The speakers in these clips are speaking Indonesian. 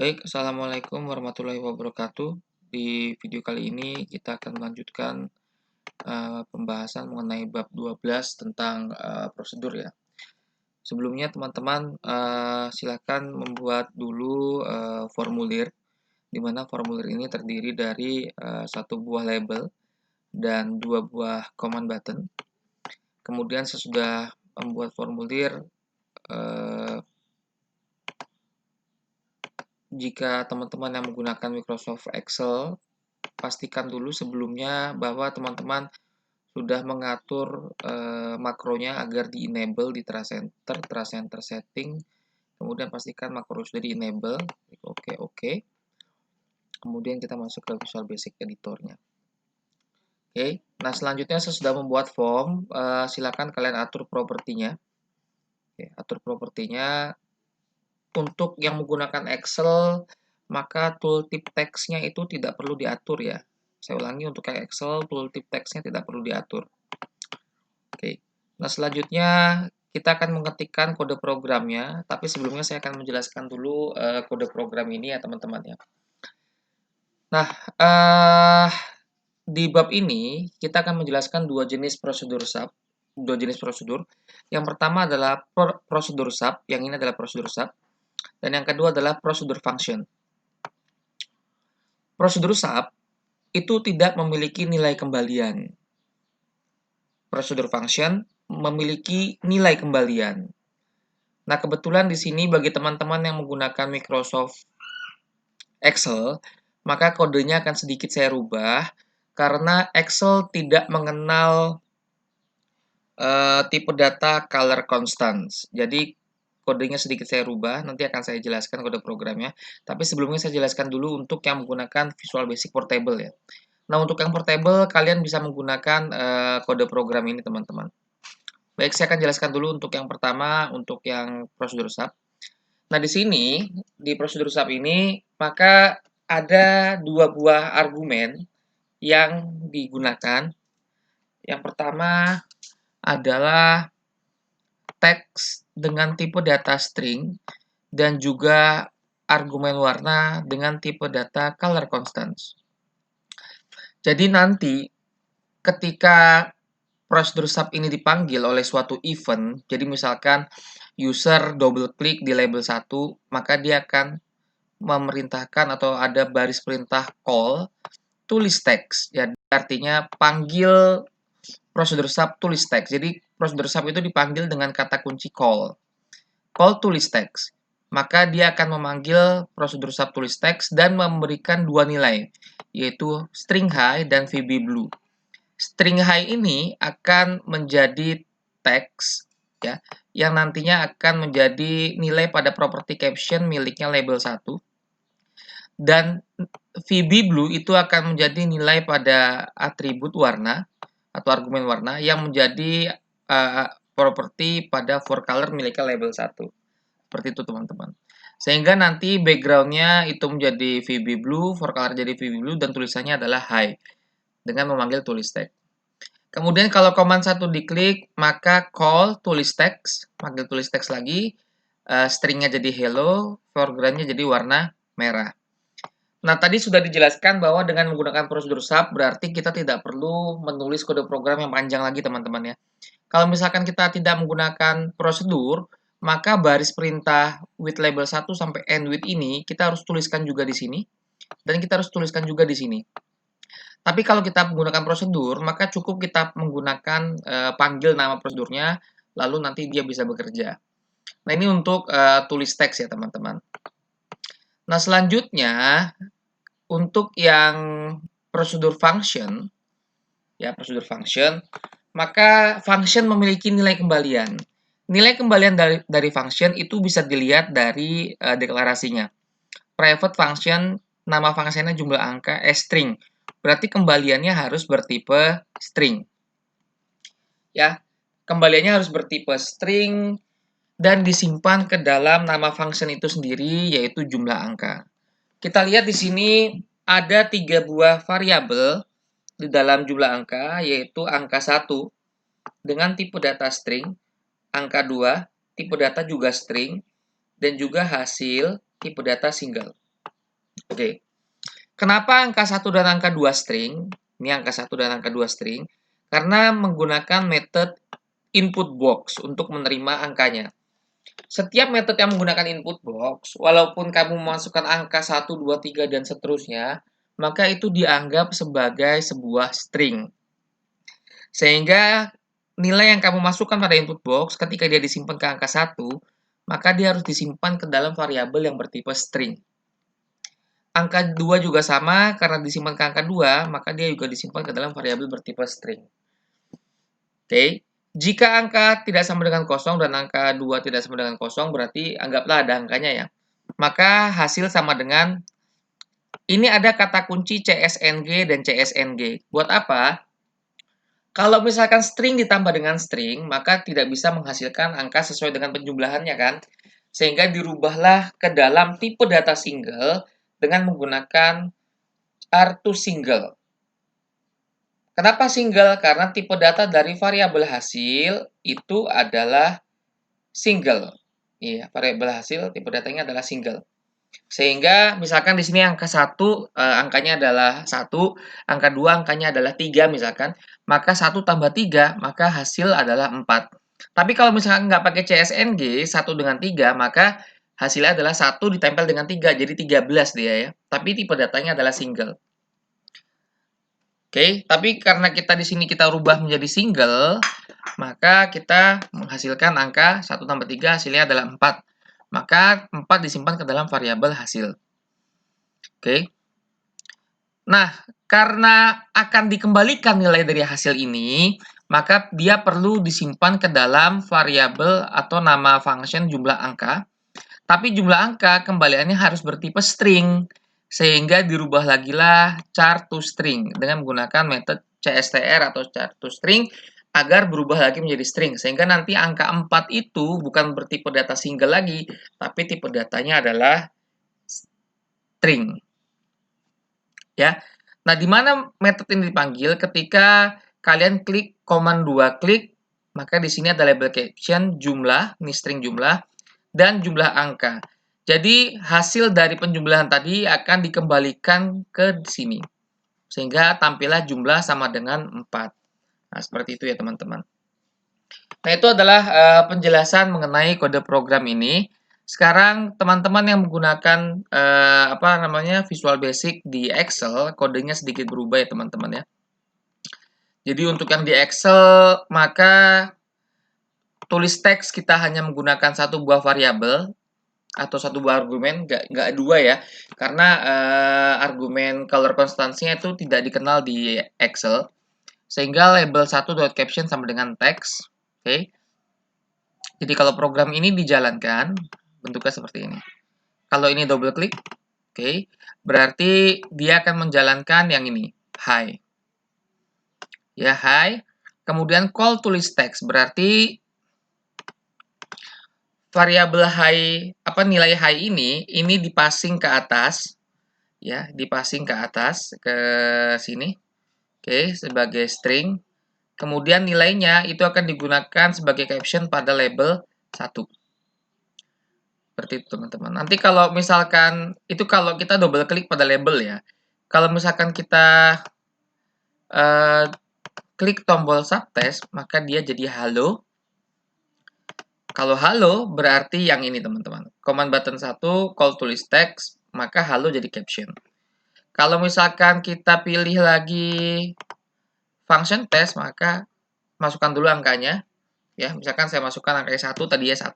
Baik, Assalamualaikum warahmatullahi wabarakatuh. Di video kali ini kita akan melanjutkan pembahasan mengenai bab 12 tentang prosedur ya. Sebelumnya teman-teman silakan membuat dulu formulir, di mana formulir ini terdiri dari satu buah label dan dua buah command button. Kemudian sesudah membuat formulir, eh, jika teman-teman yang menggunakan Microsoft Excel, pastikan dulu sebelumnya bahwa teman-teman sudah mengatur makronya agar di-enable di Trust Center Setting. Kemudian pastikan makro sudah di-enable. Oke, oke. Kemudian kita masuk ke Visual Basic Editornya. Oke, nah selanjutnya sesudah membuat form, silakan kalian atur propertinya. Oke, atur propertinya. Untuk yang menggunakan Excel, maka tooltip text-nya itu tidak perlu diatur ya. Saya ulangi, untuk yang Excel, tooltip text-nya tidak perlu diatur. Oke, nah selanjutnya kita akan mengetikkan kode programnya, tapi sebelumnya saya akan menjelaskan dulu kode program ini ya teman-teman ya. Nah, di bab ini kita akan menjelaskan dua jenis prosedur sub, Yang pertama adalah prosedur sub, yang ini adalah prosedur sub, dan yang kedua adalah prosedur function. Prosedur sub itu tidak memiliki nilai kembalian. Prosedur function memiliki nilai kembalian. Nah, kebetulan di sini bagi teman-teman yang menggunakan Microsoft Excel, maka kodenya akan sedikit saya rubah karena Excel tidak mengenal tipe data color constants. Jadi kodenya sedikit saya rubah, nanti akan saya jelaskan kode programnya. Tapi sebelumnya saya jelaskan dulu untuk yang menggunakan Visual Basic Portable ya. Nah, untuk yang portable kalian bisa menggunakan kode program ini teman-teman. Baik, saya akan jelaskan dulu untuk yang pertama, untuk yang prosedur sub. Nah, di sini, di prosedur sub ini, maka ada dua buah argumen yang digunakan. Yang pertama adalah teks dengan tipe data string dan juga argumen warna dengan tipe data color constants. Jadi nanti ketika prosedur sub ini dipanggil oleh suatu event, jadi misalkan user double klik di label 1, maka dia akan memerintahkan atau ada baris perintah call tulis teks. Ya, artinya panggil prosedur sub tulis teks. Jadi prosedur sub itu dipanggil dengan kata kunci call. Call tulis teks. Maka dia akan memanggil prosedur sub tulis teks dan memberikan dua nilai, yaitu string high dan VB blue. String high ini akan menjadi teks ya, yang nantinya akan menjadi nilai pada properti caption miliknya label 1. Dan VB blue itu akan menjadi nilai pada atribut warna atau argumen warna yang menjadi properti pada for color miliknya label 1. Seperti itu teman-teman. Sehingga nanti backgroundnya itu menjadi VB blue, for color jadi VB blue, dan tulisannya adalah high dengan memanggil tulis teks. Kemudian kalau command 1 diklik, maka call tulis teks, panggil tulis teks lagi, stringnya jadi hello, foregroundnya jadi warna merah. Nah, tadi sudah dijelaskan bahwa dengan menggunakan prosedur sub, berarti kita tidak perlu menulis kode program yang panjang lagi, teman-teman ya. Kalau misalkan kita tidak menggunakan prosedur, maka baris perintah with label 1 sampai end with ini, kita harus tuliskan juga di sini, dan kita harus tuliskan juga di sini. Tapi kalau kita menggunakan prosedur, maka cukup kita menggunakan panggil nama prosedurnya, lalu nanti dia bisa bekerja. Nah, ini untuk tulis teks ya, teman-teman. Nah, selanjutnya untuk yang prosedur function, ya prosedur function, maka function memiliki nilai kembalian. Nilai kembalian dari function itu bisa dilihat dari deklarasinya. Private function, nama functionnya jumlah angka, string. Berarti kembaliannya harus bertipe string. Ya, kembaliannya harus bertipe string dan disimpan ke dalam nama function itu sendiri, yaitu jumlah angka. Kita lihat di sini ada 3 buah variabel di dalam jumlah angka, yaitu angka 1 dengan tipe data string, angka 2 tipe data juga string, dan juga hasil tipe data single. Oke. Kenapa angka 1 dan angka 2 string? Ini angka 1 dan angka 2 string. Karena menggunakan metode input box untuk menerima angkanya. Setiap metode yang menggunakan input box, walaupun kamu memasukkan angka 1, 2, 3, dan seterusnya, maka itu dianggap sebagai sebuah string. Sehingga nilai yang kamu masukkan pada input box, ketika dia disimpan ke angka 1, maka dia harus disimpan ke dalam variabel yang bertipe string. Angka 2 juga sama, karena disimpan ke angka 2, maka dia juga disimpan ke dalam variabel bertipe string. Oke. Jika angka tidak sama dengan kosong dan angka 2 tidak sama dengan kosong, berarti anggaplah ada angkanya ya. Maka hasil sama dengan, ini ada kata kunci CSNG dan CSNG. Buat apa? Kalau misalkan string ditambah dengan string, maka tidak bisa menghasilkan angka sesuai dengan penjumlahannya kan? Sehingga dirubahlah ke dalam tipe data single dengan menggunakan R2 single. Kenapa single? Karena tipe data dari variabel hasil itu adalah single. Iya, variabel hasil tipe datanya adalah single. Sehingga misalkan di sini angka 1 angkanya adalah 1, angka 2 angkanya adalah 3 misalkan, maka 1 tambah 3 maka hasil adalah 4. Tapi kalau misalkan nggak pakai CSNG 1 dengan 3 maka hasilnya adalah 1 ditempel dengan 3 jadi 13 dia ya. Tapi tipe datanya adalah single. Oke, tapi karena kita di sini kita rubah menjadi single, maka kita menghasilkan angka 1 tambah 3 hasilnya adalah 4. Maka 4 disimpan ke dalam variabel hasil. Oke. Nah, karena akan dikembalikan nilai dari hasil ini, maka dia perlu disimpan ke dalam variabel atau nama function jumlah angka. Tapi jumlah angka kembaliannya harus bertipe string, sehingga dirubah lagi lah char to string dengan menggunakan metode CSTR atau char to string agar berubah lagi menjadi string. Sehingga nanti angka 4 itu bukan bertipe data single lagi, tapi tipe datanya adalah string. Ya. Nah, di mana metode ini dipanggil? Ketika kalian klik command 2 klik, maka di sini ada label caption jumlah, ini string jumlah, dan jumlah angka. Jadi hasil dari penjumlahan tadi akan dikembalikan ke sini. Sehingga tampillah jumlah sama dengan 4. Nah, seperti itu ya teman-teman. Nah, itu adalah penjelasan mengenai kode program ini. Sekarang teman-teman yang menggunakan Visual Basic di Excel, kodenya sedikit berubah ya teman-teman ya. Jadi untuk yang di Excel, maka tulis teks kita hanya menggunakan satu buah variabel atau satu buah argumen, nggak dua ya, karena argumen color constance-nya itu tidak dikenal di Excel, sehingga label 1.caption sama dengan teks. Oke. Jadi kalau program ini dijalankan, bentuknya seperti ini. Kalau ini double klik, oke, berarti dia akan menjalankan yang ini, hi. Ya, hi. Kemudian call tulis teks, berarti variabel nilai hi ini dipasing ke atas, ya, dipasing ke atas ke sini, oke, sebagai string. Kemudian nilainya itu akan digunakan sebagai caption pada label 1. Seperti itu teman-teman. Nanti kalau misalkan itu kalau kita double klik pada label ya. Kalau misalkan kita klik tombol subtext, maka dia jadi halo. Kalau halo berarti yang ini teman-teman. Command button 1 call tulis text, maka halo jadi caption. Kalau misalkan kita pilih lagi function test, maka masukkan dulu angkanya. Ya, misalkan saya masukkan angka 1, tadi ya 1.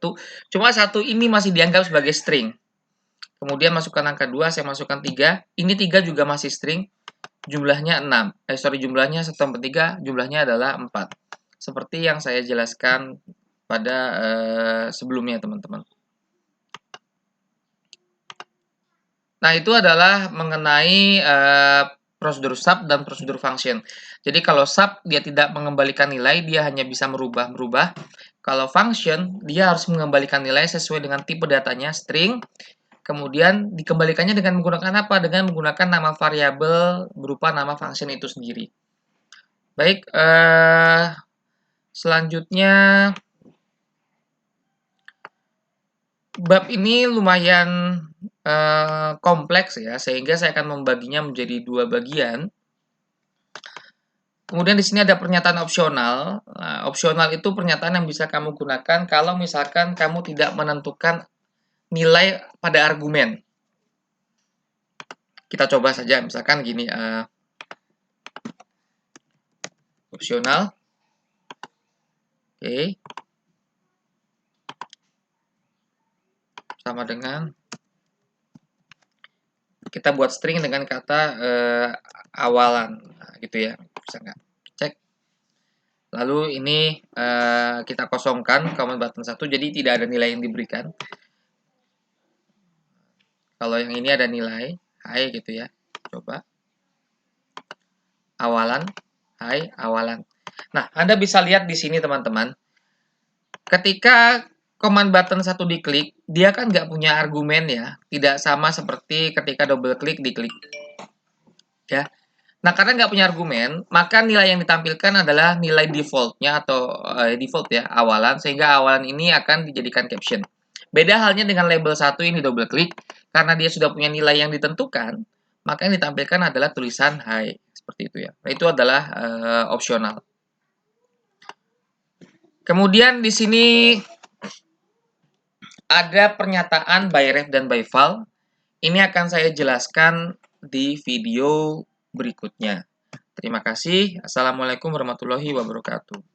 Cuma 1 ini masih dianggap sebagai string. Kemudian masukkan angka 2, saya masukkan 3. Ini 3 juga masih string. Jumlahnya 6. Jumlahnya 1 tambah 3, jumlahnya adalah 4. Seperti yang saya jelaskan pada sebelumnya, teman-teman. Nah, itu adalah mengenai prosedur sub dan prosedur function. Jadi kalau sub dia tidak mengembalikan nilai, dia hanya bisa merubah. Kalau function, dia harus mengembalikan nilai sesuai dengan tipe datanya, string. Kemudian dikembalikannya dengan menggunakan apa? Dengan menggunakan nama variabel berupa nama function itu sendiri. Baik, selanjutnya bab ini lumayan kompleks ya, sehingga saya akan membaginya menjadi 2 bagian. Kemudian di sini ada pernyataan opsional. Nah, opsional itu pernyataan yang bisa kamu gunakan kalau misalkan kamu tidak menentukan nilai pada argumen. Kita coba saja, misalkan gini, opsional. Oke. Sama dengan kita buat string dengan kata awalan, nah, gitu ya, bisa nggak? Cek. Lalu ini kita kosongkan command button 1, jadi tidak ada nilai yang diberikan. Kalau yang ini ada nilai, hai gitu ya. Coba. Awalan, hai, awalan. Nah, Anda bisa lihat di sini teman-teman. Ketika command button 1 diklik, dia kan nggak punya argumen ya. Tidak sama seperti ketika double klik diklik. Ya. Nah, karena nggak punya argumen, maka nilai yang ditampilkan adalah nilai default-nya atau default ya, awalan, sehingga awalan ini akan dijadikan caption. Beda halnya dengan label 1 ini double klik, karena dia sudah punya nilai yang ditentukan, maka yang ditampilkan adalah tulisan hi, seperti itu ya. Nah, itu adalah opsional. Kemudian di sini ada pernyataan by ref dan by file. Ini akan saya jelaskan di video berikutnya. Terima kasih. Assalamualaikum warahmatullahi wabarakatuh.